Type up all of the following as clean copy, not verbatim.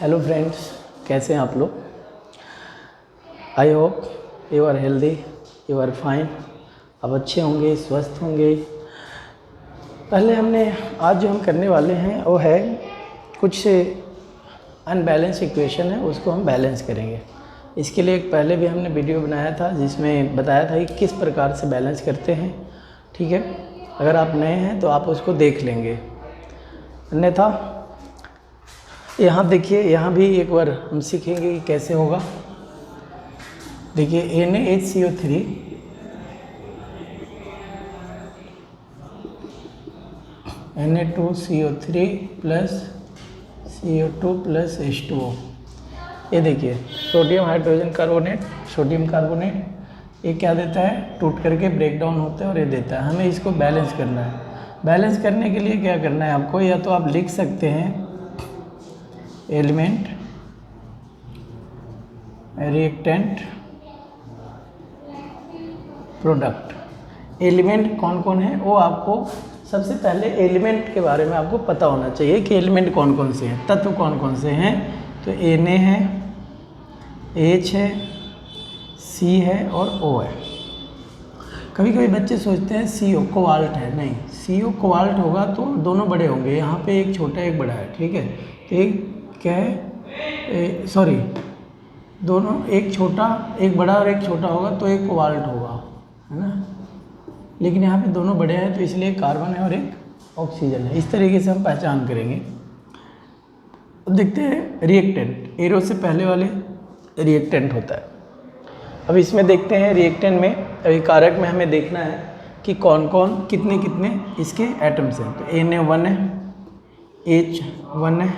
Hello friends, कैसे हैं आप लोग? I hope you are healthy, you are fine. आप अच्छे होंगे, स्वस्थ होंगे। पहले आज जो हम करने वाले हैं वो है कुछ अनबैलेंस इक्वेशन है, उसको हम बैलेंस करेंगे। इसके लिए एक पहले भी हमने वीडियो बनाया था जिसमें बताया था कि किस प्रकार से बैलेंस करते हैं। ठीक है, अगर आप नए हैं तो आप उसको देख लेंगे। अन्यथा यहाँ देखिए, यहाँ भी एक बार हम सीखेंगे कि कैसे होगा। देखिए NaHCO3 Na2CO3 plus CO2 plus H2O। ये देखिए sodium hydrogen carbonate, sodium carbonate, ये क्या देता है? टूट करके ब्रेक डाउन होता है और ये देता है। हमें इसको बैलेंस करना है। बैलेंस करने के लिए क्या करना है आपको? या तो आप लिख सकते हैं एलिमेंट, रिएक्टेंट, प्रोडक्ट। एलिमेंट कौन कौन है वो आपको सबसे पहले एलिमेंट के बारे में आपको पता होना चाहिए कि एलिमेंट कौन कौन से हैं, तत्व कौन कौन से हैं। तो Na है, H है, C है और O है। कभी कभी बच्चे सोचते हैं CO कोबाल्ट है। नहीं, CO कोबाल्ट होगा तो दोनों बड़े होंगे, यहाँ पे एक छोटा एक बड़ा है। ठीक है, तो एक क्या है, सॉरी, दोनों एक छोटा एक बड़ा और एक छोटा होगा तो एक कोबाल्ट होगा, है ना। लेकिन यहाँ पे दोनों बड़े हैं तो इसलिए एक कार्बन है और एक ऑक्सीजन है। इस तरीके से हम पहचान करेंगे। अब देखते हैं रिएक्टेंट। एरो से पहले वाले रिएक्टेंट होता है। अब इसमें देखते हैं रिएक्टेंट में, अभी कारक में हमें देखना है कि कौन कौन कितने कितने इसके एटम्स हैं। तो Na1 है, H1 है,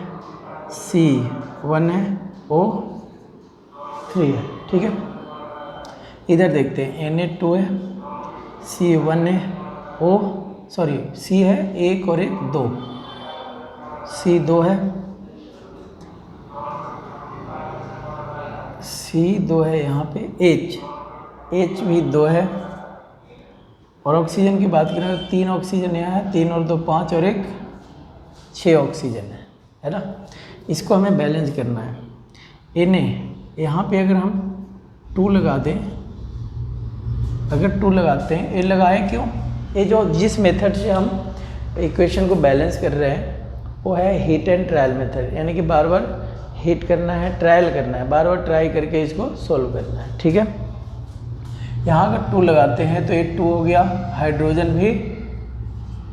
C1 है, O3 है। ठीक है, इधर देखते हैं Na2 है, C1 है, C है एक और एक दो, C2 है, C2 है, यहाँ पे H भी 2 है। और ऑक्सीजन की बात करें तो 3 ऑक्सीजन यहाँ है, 3 और 2 5 और एक 6 ऑक्सीजन है ना। इसको हमें बैलेंस करना है। Na यहाँ पे अगर हम 2 लगा दें, अगर 2 लगाते हैं, ये लगाए क्यों? ये जो जिस मेथड से हम इक्वेशन को बैलेंस कर रहे हैं वो है हीट एंड ट्रायल मेथड, यानी कि बार बार हीट करना है, ट्रायल करना है, बार बार ट्राई करके इसको सोल्व करना है। ठीक है, यहाँ अगर 2 लगाते हैं तो ये 2 हो गया, हाइड्रोजन भी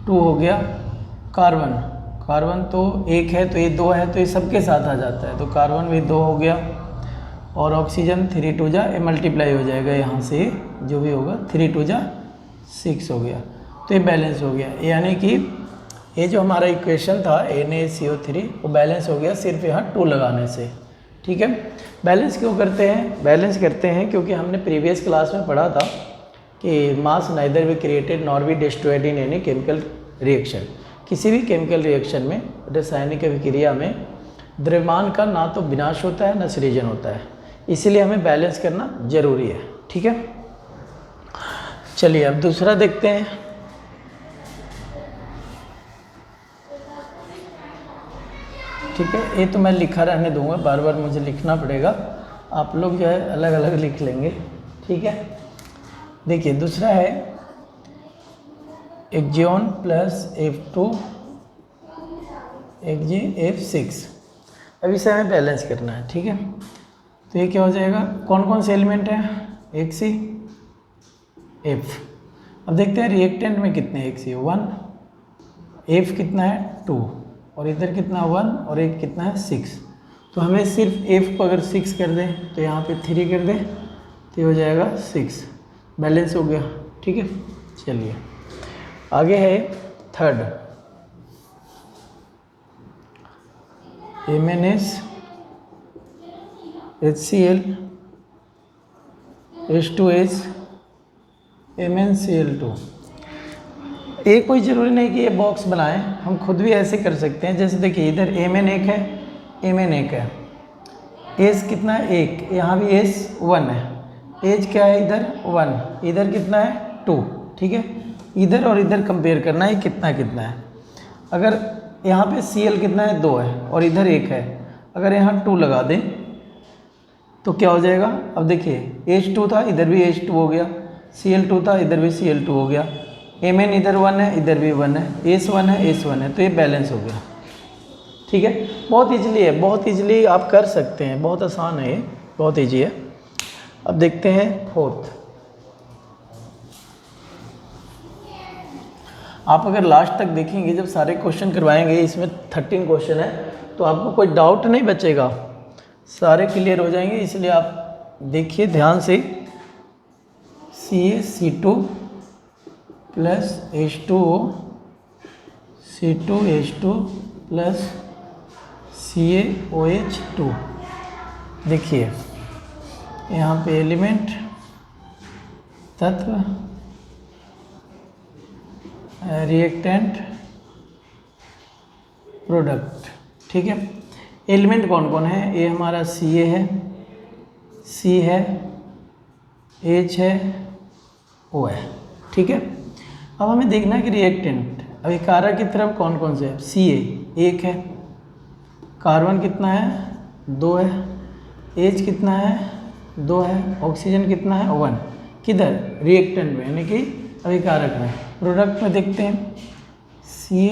2 हो गया, कार्बन तो 1 है तो ये 2 है तो ये सबके साथ आ जाता है, तो कार्बन भी 2 हो गया। और ऑक्सीजन 3 2 जा, ये मल्टीप्लाई हो जाएगा यहाँ से, जो भी होगा 3 2 जा 6 हो गया, तो ये बैलेंस हो गया। यानी कि ये जो हमारा इक्वेशन था NaCO3 वो बैलेंस हो गया सिर्फ यहाँ 2 लगाने से। ठीक है, बैलेंस क्यों करते हैं? बैलेंस करते हैं क्योंकि हमने प्रीवियस क्लास में पढ़ा था कि mass neither be created nor be destroyed in any chemical reaction. किसी भी केमिकल रिएक्शन में, रासायनिक अभिक्रिया में द्रव्यमान का ना तो विनाश होता है ना सृजन होता है, इसीलिए हमें बैलेंस करना जरूरी है। ठीक है, चलिए अब दूसरा देखते हैं। ठीक है, ये तो मैं लिखा रहने दूंगा, बार बार मुझे लिखना पड़ेगा, आप लोग जो है अलग अलग लिख लेंगे। ठीक है, देखिए दूसरा है एक्जियन प्लस F2 F6। अब इसे हमें बैलेंस करना है। ठीक है, तो ये क्या हो जाएगा? कौन कौन से एलिमेंट हैं? एक सी F। अब देखते हैं रिएक्टेंट में कितने एक सी 1, F कितना है 2, और इधर कितना 1 और एक कितना है 6। तो हमें सिर्फ F को अगर 6 कर दें तो यहाँ पे 3 कर दें तो ये हो जाएगा 6, बैलेंस हो गया। ठीक है, चलिए आगे है third, MnS HCl H2S MnCl2। ये कोई ज़रूरी नहीं कि ये बॉक्स बनाएं, हम खुद भी ऐसे कर सकते हैं। जैसे देखिए इधर Mn एक है, Mn एक है, S कितना है 1, यहाँ भी S 1 है, H क्या है इधर 1, इधर कितना है 2। ठीक है, इधर और इधर कंपेयर करना है कितना कितना है। अगर यहाँ पे Cl कितना है 2 है और इधर 1 है, अगर यहाँ 2 लगा दें तो क्या हो जाएगा। अब देखिए H2 था, इधर भी H2 हो गया, Cl2 था, इधर भी Cl2 हो गया, Mn इधर 1 है, इधर भी 1 है, S1 है, S1 है, तो ये बैलेंस हो गया। ठीक है, बहुत ईजिली है, बहुत ईजिली आप कर सकते हैं, बहुत आसान है ये, बहुत ईजी है। अब देखते हैं फोर्थ। आप अगर लास्ट तक देखेंगे, जब सारे क्वेश्चन करवाएंगे, इसमें 13 क्वेश्चन है, तो आपको कोई डाउट नहीं बचेगा, सारे क्लियर हो जाएंगे। इसलिए आप देखिए ध्यान से। CaC2 plus H2O, C2H2 plus CaOH2। देखिए यहाँ पे एलिमेंट, तत्व, रिएक्टेंट, प्रोडक्ट। ठीक है, एलिमेंट कौन कौन है, ये हमारा Ca है, C है, H है, O है। ठीक है, अब हमें देखना है कि रिएक्टेंट, अभी कारक की तरफ कौन कौन से है। Ca 1 है, कार्बन कितना है 2 है, H कितना है 2 है, ऑक्सीजन कितना है 1। किधर, रिएक्टेंट में, यानी कि अभिकारक में। प्रोडक्ट में देखते हैं Ca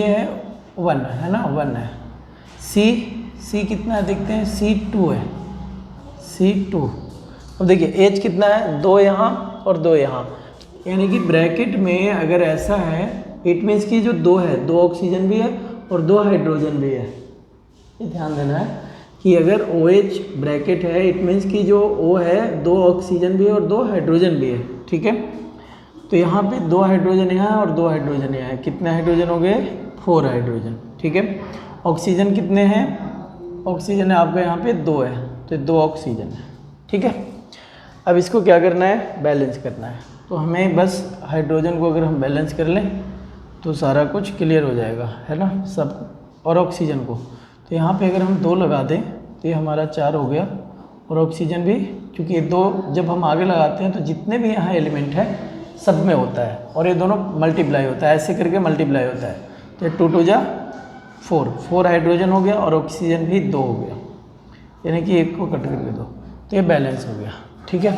है 1 है ना, 1 है। C कितना है देखते हैं, C2 है, C2। अब देखिए H कितना है 2 यहाँ और 2 यहाँ, यानी कि ब्रैकेट में अगर ऐसा है, इट मीन्स कि जो 2 है, 2 ऑक्सीजन भी है और 2 हाइड्रोजन भी है। ये ध्यान देना है कि अगर OH ब्रैकेट है, इट मीन्स कि जो O है 2 ऑक्सीजन भी है और 2 हाइड्रोजन भी है। ठीक है, तो यहाँ पे 2 हाइड्रोजन यहाँ है और 2 हाइड्रोजन यहाँ है, कितने हाइड्रोजन हो गए 4 हाइड्रोजन। ठीक है, ऑक्सीजन कितने हैं, ऑक्सीजन है आपका यहाँ पे 2 है, तो 2 ऑक्सीजन है। ठीक है, अब इसको क्या करना है, बैलेंस करना है। तो हमें बस हाइड्रोजन को अगर हम बैलेंस कर लें तो सारा कुछ क्लियर हो जाएगा, है ना, सब। और ऑक्सीजन को तो यहाँ पे अगर हम 2 लगा दें तो ये हमारा 4 हो गया, और ऑक्सीजन भी, क्योंकि ये 2 जब हम आगे लगाते हैं तो जितने भी यहाँ एलिमेंट है सब में होता है, और ये दोनों मल्टीप्लाई होता है, ऐसे करके मल्टीप्लाई होता है। तो 2 2 जा 4 हाइड्रोजन हो गया और ऑक्सीजन भी 2 हो गया, यानी कि 1 को कट करके 2, तो ये बैलेंस हो गया। ठीक है,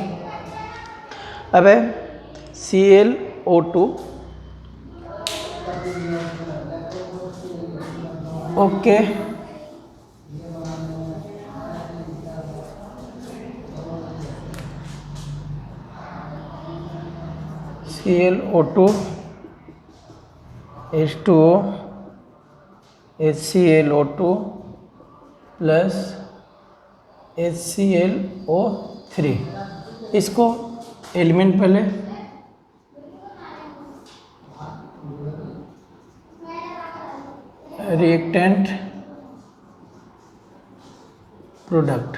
अब है ClO2। Okay, ClO2 H2O HClO2 plus HClO3। इसको एलिमेंट पहले रिएक्टेंट, प्रोडक्ट।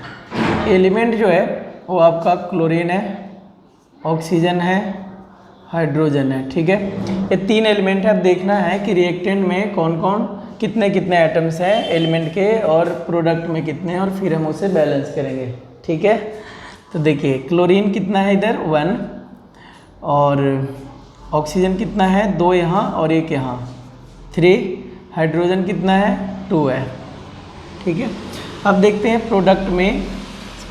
एलिमेंट जो है वो आपका क्लोरीन है, ऑक्सीजन है, हाइड्रोजन है। ठीक है, ये 3 एलिमेंट है। अब देखना है कि रिएक्टेंट में कौन कौन कितने कितने एटम्स हैं एलिमेंट के, और प्रोडक्ट में कितने हैं, और फिर हम उसे बैलेंस करेंगे। ठीक है, तो देखिए क्लोरीन कितना है इधर 1, और ऑक्सीजन कितना है 2 यहाँ और 1 यहाँ 3, हाइड्रोजन कितना है 2 है। ठीक है, अब देखते हैं प्रोडक्ट में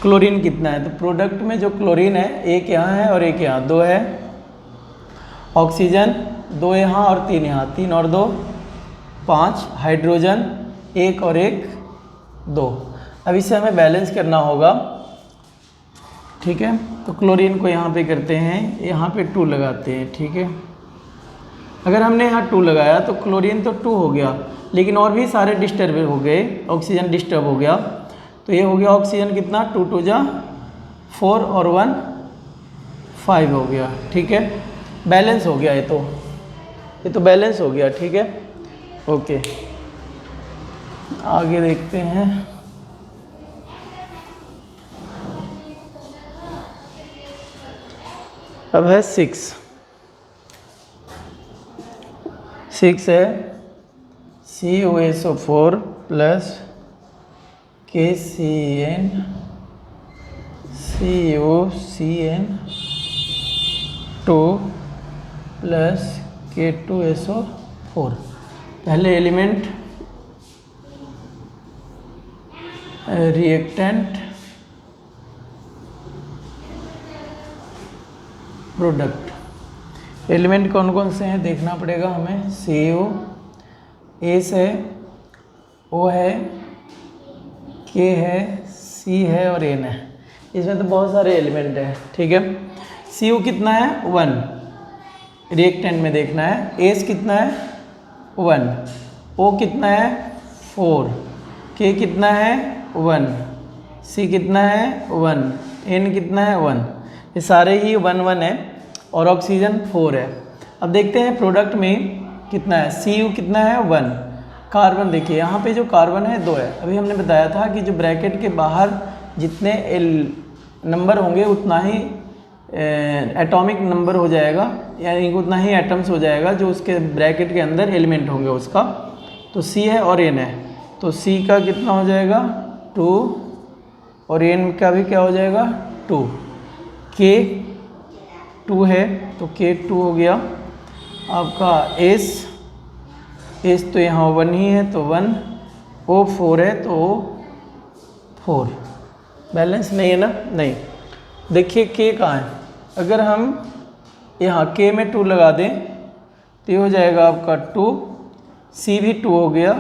क्लोरीन कितना है। तो प्रोडक्ट में जो क्लोरीन है 1 यहाँ है और 1 यहाँ 2 है, ऑक्सीजन 2 यहाँ और 3 यहाँ, 3 और 2 5, हाइड्रोजन 1 और 1 2। अब इसे हमें बैलेंस करना होगा। ठीक है, तो क्लोरीन को यहाँ पे करते हैं, यहाँ पे 2 लगाते हैं। ठीक है, अगर हमने यहाँ 2 लगाया तो क्लोरीन तो 2 हो गया, लेकिन और भी सारे डिस्टर्ब हो गए, ऑक्सीजन डिस्टर्ब हो गया, तो ये हो गया ऑक्सीजन कितना 2 2 जा 4 और 1 5 हो गया। ठीक है, बैलेंस हो गया, ये तो बैलेंस हो गया। ठीक है, ओके, आगे देखते हैं। अब है 6 है COSO4 plus KCN COCN2 plus K2SO4। पहले एलिमेंट रिएक्टेंट प्रोडक्ट। एलिमेंट कौन कौन से हैं देखना पड़ेगा हमें। CO एस है, O है, K है, C है और N है। इसमें तो बहुत सारे एलिमेंट हैं, ठीक है। CO कितना है 1, रिएक्टेंट में देखना है। एस कितना है 1, O कितना है 4, K कितना है 1, C कितना है 1, N कितना है 1। ये सारे ही 1 1 है और ऑक्सीजन 4 है। अब देखते हैं प्रोडक्ट में कितना है। CU कितना है 1। कार्बन देखिए यहाँ पे जो कार्बन है 2 है। अभी हमने बताया था कि जो ब्रैकेट के बाहर जितने नंबर होंगे उतना ही एटॉमिक नंबर हो जाएगा, यानी उतना ही एटम्स हो जाएगा जो उसके ब्रैकेट के अंदर एलिमेंट होंगे उसका। तो C है और N है, तो C का कितना हो जाएगा 2 और N का भी क्या हो जाएगा 2। K 2 है तो K 2 हो गया आपका। S तो यहाँ 1 ही है तो 1, O 4 है तो O 4। बैलेंस नहीं है ना, नहीं। देखिए K कहाँ है, अगर हम यहाँ K में 2 लगा दें तो ये हो जाएगा आपका 2, C भी 2 हो गया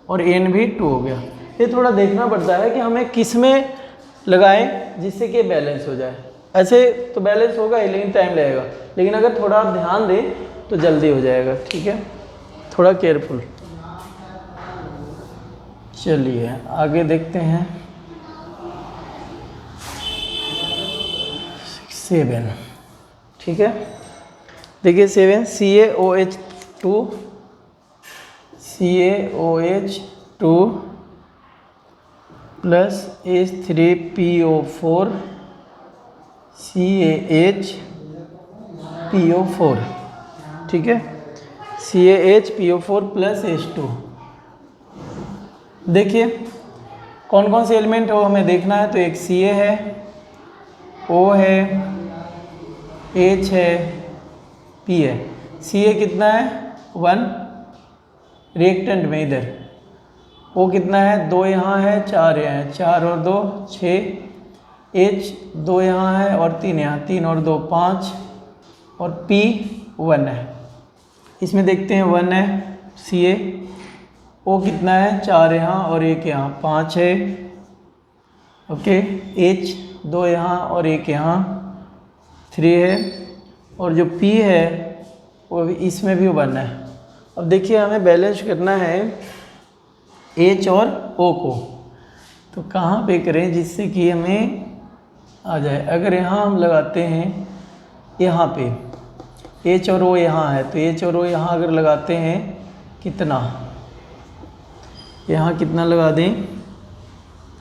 और N भी 2 हो गया। ये थोड़ा देखना पड़ता है कि हमें किस में लगाएं जिससे कि बैलेंस हो जाए। ऐसे तो बैलेंस होगा ही लेकिन टाइम लगेगा, लेकिन अगर थोड़ा आप ध्यान दें तो जल्दी हो जाएगा, ठीक है। थोड़ा केयरफुल। चलिए आगे देखते हैं 7, ठीक है। देखिए 7 CaOH2 प्लस H3PO4 CaHPO4, ठीक है। CaHPO4 plus H2। देखिए कौन कौन से एलिमेंट हो हमें देखना है। तो एक Ca है, O है, H है, P है। Ca कितना है 1 रिएक्टेंट में इधर। O कितना है 2 यहाँ है 4 यहाँ है, 4 और 2 6। H 2 यहाँ है और 3 यहाँ, 3 और 2 5 और P 1 है। इसमें देखते हैं 1 है Ca। O कितना है 4 यहाँ और 1 यहाँ, 5 है, ओके। H 2 यहाँ और 1 यहाँ, 3 है और जो P है वो इसमें भी 1 है। अब देखिए हमें बैलेंस करना है H और O को, तो कहाँ पे करें जिससे कि हमें आ जाए। अगर यहाँ हम लगाते हैं यहाँ पे H और O यहाँ है, तो H और O यहाँ अगर लगाते हैं कितना, यहाँ कितना लगा दें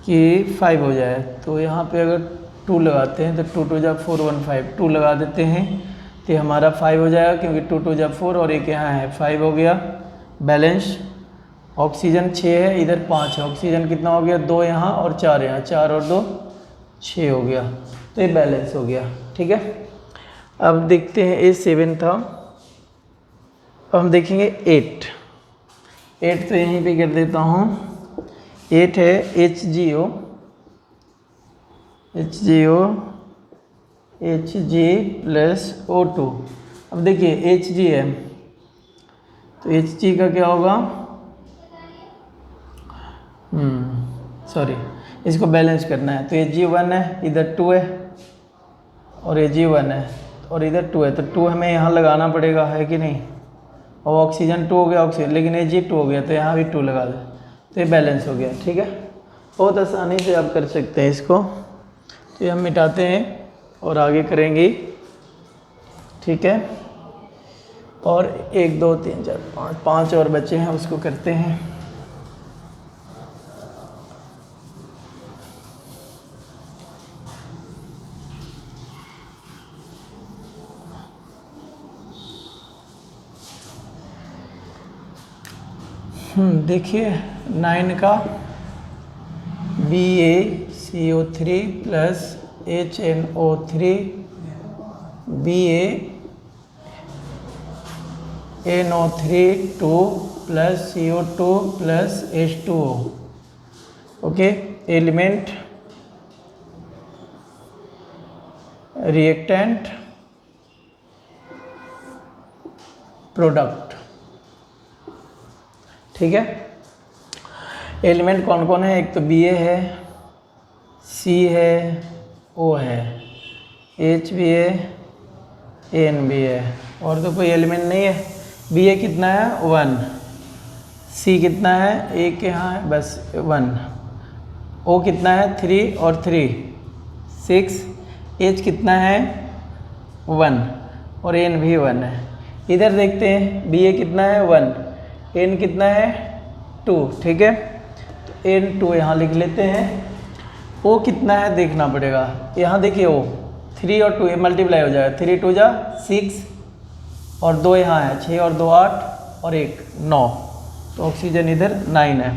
कि 5 हो जाए। तो यहाँ पे अगर 2 लगाते हैं तो 2 2 जा 4 1 5, 2 लगा देते हैं तो हमारा 5 हो जाएगा, क्योंकि 2 2 जा 4 और 1 यहाँ है, 5 हो गया। बैलेंस ऑक्सीजन 6 है, इधर 5 है। ऑक्सीजन कितना हो गया 2 यहाँ और 4 यहाँ, 4 और 2 6 हो गया। तो ये बैलेंस हो गया, ठीक है। अब देखते हैं ये 7 था। अब हम देखेंगे 8 तो यहीं पे कर देता हूँ। 8 है HgO Hg प्लस O2। अब देखिए Hg है तो Hg का क्या होगा, सॉरी इसको बैलेंस करना है। तो Hg 1 है, इधर 2 है और Hg 1 है और इधर 2 है, तो 2 हमें यहाँ लगाना पड़ेगा, है कि नहीं। और ऑक्सीजन 2 हो गया ऑक्सीजन, लेकिन Hg 2 हो गया तो यहाँ भी 2 लगा दे, तो ये बैलेंस हो गया, ठीक है। बहुत आसानी से आप कर सकते हैं इसको। तो ये हम मिटाते हैं और आगे करेंगे, ठीक है। और 1 2 3 4 5 और बचे हैं, उसको करते हैं। देखिए 9 का BaCO3 plus HNO3 BaCO3 NO3 2 plus CO2 plus H2O। Okay, element, reactant, product. ठीक है, एलिमेंट कौन कौन है? एक तो Ba है, C है, O है, H भी है, N भी है, और तो कोई एलिमेंट नहीं है। Ba कितना है? 1। C कितना है? एक यहाँ है बस 1। O कितना है? 3 और 3 6। H कितना है? 1 और N भी 1 है। इधर देखते हैं Ba कितना है? 1, N कितना है? 2। ठीक है, तो N2 यहाँ लिख लेते हैं। O कितना है देखना पड़ेगा, यहाँ देखिए O 3 और 2 मल्टीप्लाई हो जाएगा, 3 2 जा 6 और 2 यहाँ है 6 और 2 8 और 1 9, तो ऑक्सीजन इधर 9 है।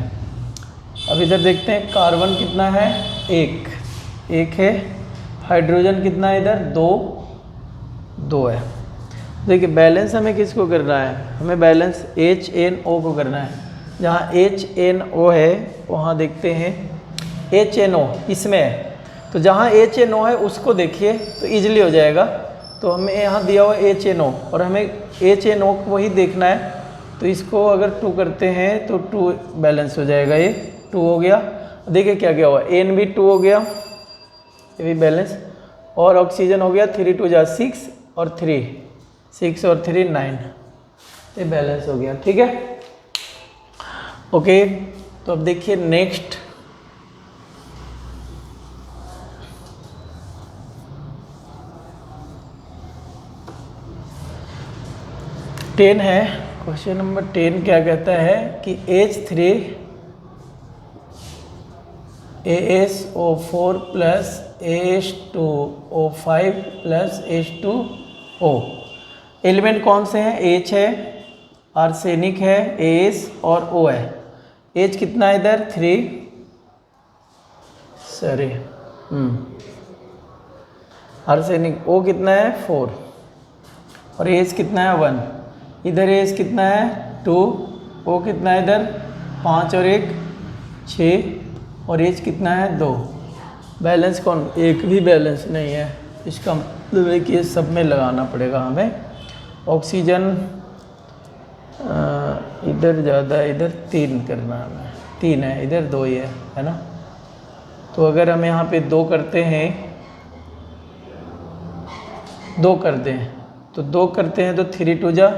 अब इधर देखते हैं कार्बन कितना है? 1 है। हाइड्रोजन कितना है इधर? 2 है। देखिए बैलेंस हमें किसको करना है? हमें बैलेंस HNO को करना है। जहाँ HNO है वहाँ देखते हैं HNO इसमें है, तो जहाँ HNO है उसको देखिए तो इजीली हो जाएगा। तो हमें यहाँ दिया हुआ HNO और हमें HNO को वही देखना है, तो इसको अगर 2 करते हैं तो 2 बैलेंस हो जाएगा। ये 2 हो गया। देखिए क्या क्या हुआ, N भी 2 हो गया, ये भी बैलेंस, और ऑक्सीजन हो गया 3 2 जा 6 और 3 6 और 3 9, ये बैलेंस हो गया। ठीक है, ओके। तो अब देखिए नेक्स्ट, टेन है। क्वेश्चन नंबर 10 क्या कहता है कि H3 ASO4 plus AH2O5 plus H2O element कौन से हैं? H है, आर्सेनिक है, AS और O है। H कितना है इधर? 3, सॉरी आर्सेनिक। O कितना है? 4 और AS कितना है? 1। इधर AS कितना है? 2। O कितना है इधर? 5 और 1 6 और H कितना है? 2। बैलेंस कौन? एक भी बैलेंस नहीं है, इसका मतलब है कि ये सब में लगाना पड़ेगा हमें। ऑक्सीजन इधर ज़्यादा है, इधर 3 करना है हमें, 3 है, इधर 2 ही है ना। तो अगर हम यहाँ पे 2 करते हैं, 2 करते हैं तो 2 करते हैं तो 3 2 जा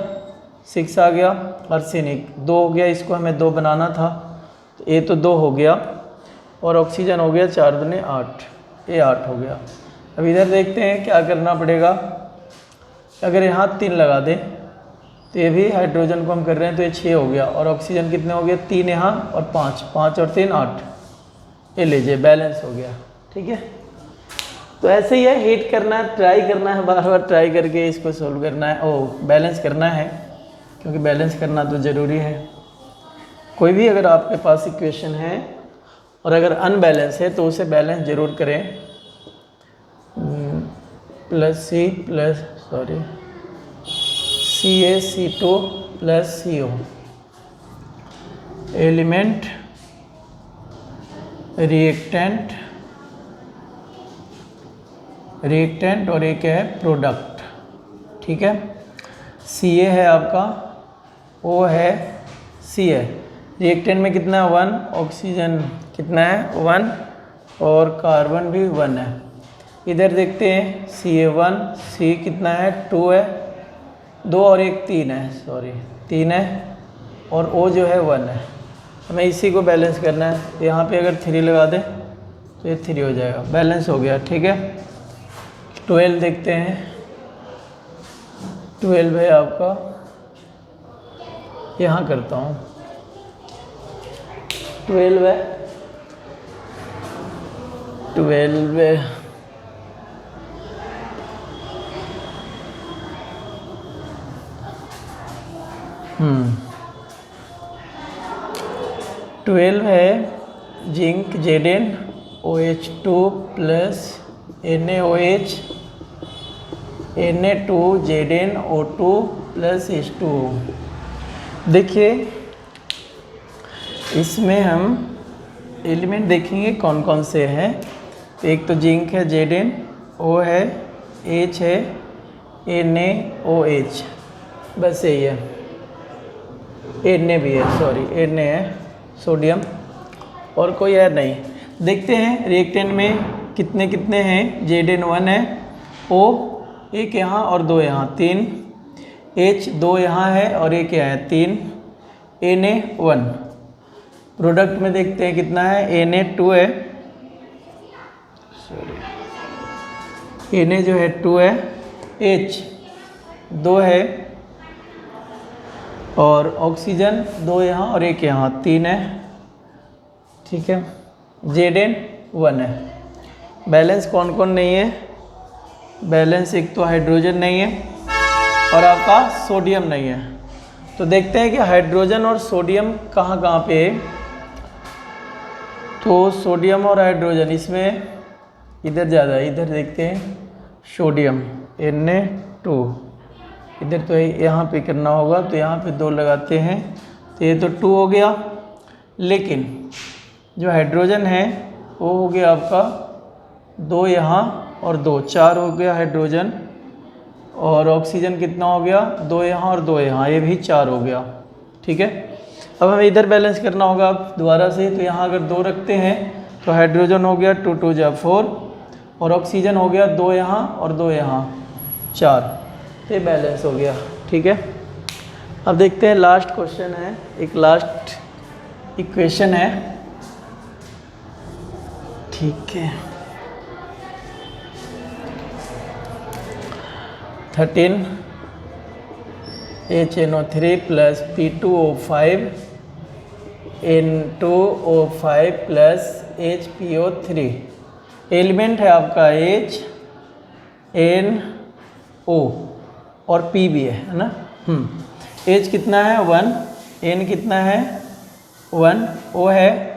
6 आ गया। आर्सेनिक 2 हो गया, इसको हमें 2 बनाना था, तो ये तो 2 हो गया, और ऑक्सीजन हो गया 4 दूने 8, ये 8 हो गया। अब इधर देखते हैं क्या करना पड़ेगा। अगर यहाँ 3 लगा दें तो ये भी हाइड्रोजन को हम कर रहे हैं, तो ये 6 हो गया, और ऑक्सीजन कितने हो गए? 3 यहाँ और 5, 5 और 3 8, ये लीजिए बैलेंस हो गया। ठीक है, तो ऐसे ही है, हीट करना है, ट्राई करना है, बार बार ट्राई करके इसको सोल्व करना है, बैलेंस करना है, क्योंकि बैलेंस करना तो ज़रूरी है। कोई भी अगर आपके पास इक्वेशन है और अगर अनबैलेंस है तो उसे बैलेंस ज़रूर करें। Plus C plus CaC2 plus CO element, reactant और एक है प्रोडक्ट। ठीक है, Ca है आपका, O है, C है। रिएक्टेंट में कितना है? 1, ऑक्सीजन कितना है? 1 और कार्बन भी 1 है। इधर देखते हैं Ca1, C कितना है? 2 है, 2 और 1 3 है, 3 है, और O जो है 1 है। हमें इसी को बैलेंस करना है। यहाँ पे अगर 3 लगा दें तो ये 3 हो जाएगा, बैलेंस हो गया। ठीक है, 12 देखते हैं। 12 है आपका, यहाँ करता हूँ, 12 है, 12 है, ट्वेल्व है zinc ZnOH2 plus NaOH Na2 ZnO2 plus H2O। देखिए इसमें हम एलिमेंट देखेंगे कौन कौन से हैं। तो एक तो जिंक है Zn, O है, H है, NaOH, बस यही है। Na भी है, सॉरी Na है, सोडियम, और कोई है नहीं। देखते हैं रिएक्टेंट में कितने कितने हैं। Zn1 है, O एक यहाँ और दो यहाँ, 3, H 2 यहाँ है और एक यहाँ है, 3, Na1। प्रोडक्ट में देखते हैं कितना है। Na2 है, सॉरी Na जो है 2 है, H 2 है, और ऑक्सीजन 2 यहाँ और एक यहाँ, 3 है, ठीक है। Zn1 है। बैलेंस कौन कौन नहीं है। बैलेंस एक तो हाइड्रोजन नहीं है और आपका सोडियम नहीं है। तो देखते हैं कि हाइड्रोजन और सोडियम कहाँ कहाँ पे है। तो सोडियम और हाइड्रोजन इसमें इधर ज़्यादा है, इधर देखते हैं सोडियम Na2, इधर तो यहाँ पे करना होगा, तो यहाँ पे 2 लगाते हैं, तो ये तो 2 हो गया। लेकिन जो हाइड्रोजन है वो हो गया आपका 2 यहाँ और 2, 4 हो गया हाइड्रोजन। और ऑक्सीजन कितना हो गया, 2 यहाँ और 2 यहाँ, ये भी 4 हो गया, ठीक है। अब हमें इधर बैलेंस करना होगा आप दोबारा से। तो यहाँ अगर 2 रखते हैं तो हाइड्रोजन हो गया 2 2 जा 4, और ऑक्सीजन हो गया 2 यहाँ और 2 यहाँ, 4, ये बैलेंस हो गया, ठीक है। अब देखते हैं लास्ट क्वेश्चन है, एक लास्ट इक्वेशन है, ठीक है। 13 HNO3 plus P2O5 N2O5 plus HPO3। Element है आपका H, N, O और P भी है ना। H कितना है 1, N कितना है 1, O है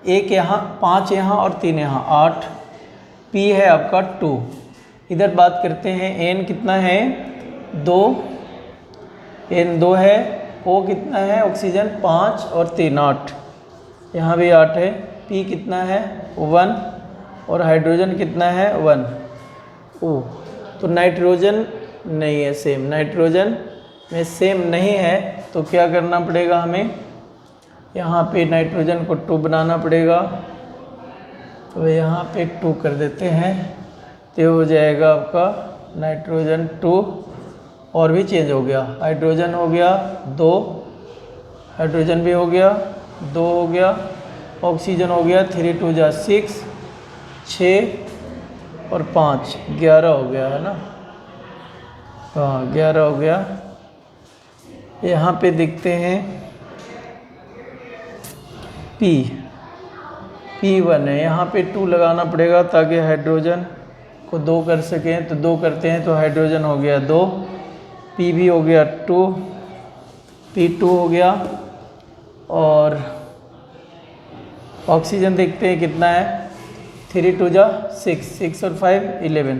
एक यहाँ, 5 यहाँ और 3 यहाँ, 8, P है आपका 2। इधर बात करते हैं N कितना है 2, N 2 है, O कितना है ऑक्सीजन 5 और 3 8, यहाँ भी 8 है। P कितना है 1 और हाइड्रोजन कितना है 1। O तो नाइट्रोजन नहीं है सेम, नाइट्रोजन में सेम नहीं है, तो क्या करना पड़ेगा हमें, यहाँ पे नाइट्रोजन को 2 बनाना पड़ेगा। तो यहाँ पे 2 कर देते हैं, तो हो जाएगा आपका नाइट्रोजन 2, और भी चेंज हो गया, हाइड्रोजन हो गया 2, हाइड्रोजन भी हो गया 2 हो गया, ऑक्सीजन हो गया 3 2 जा 6, 6 और 5 11 हो गया है ना। हाँ 11 हो गया। यहाँ पे देखते हैं P1 है, यहाँ पे 2 लगाना पड़ेगा ताकि हाइड्रोजन को 2 कर सकें। तो 2 करते हैं तो हाइड्रोजन हो गया 2, P भी हो गया 2, P2 हो गया, और ऑक्सीजन देखते हैं कितना है 3 2 जा 6, 6 और 5 11।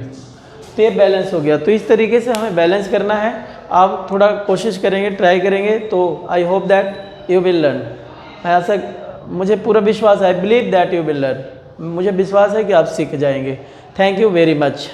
तो ये बैलेंस हो गया। तो इस तरीके से हमें बैलेंस करना है। आप थोड़ा कोशिश करेंगे, ट्राई करेंगे, तो I hope that you will learn. ऐसा मुझे पूरा विश्वास है, I believe that you will learn. मुझे विश्वास है कि आप सीख जाएंगे। Thank you very much.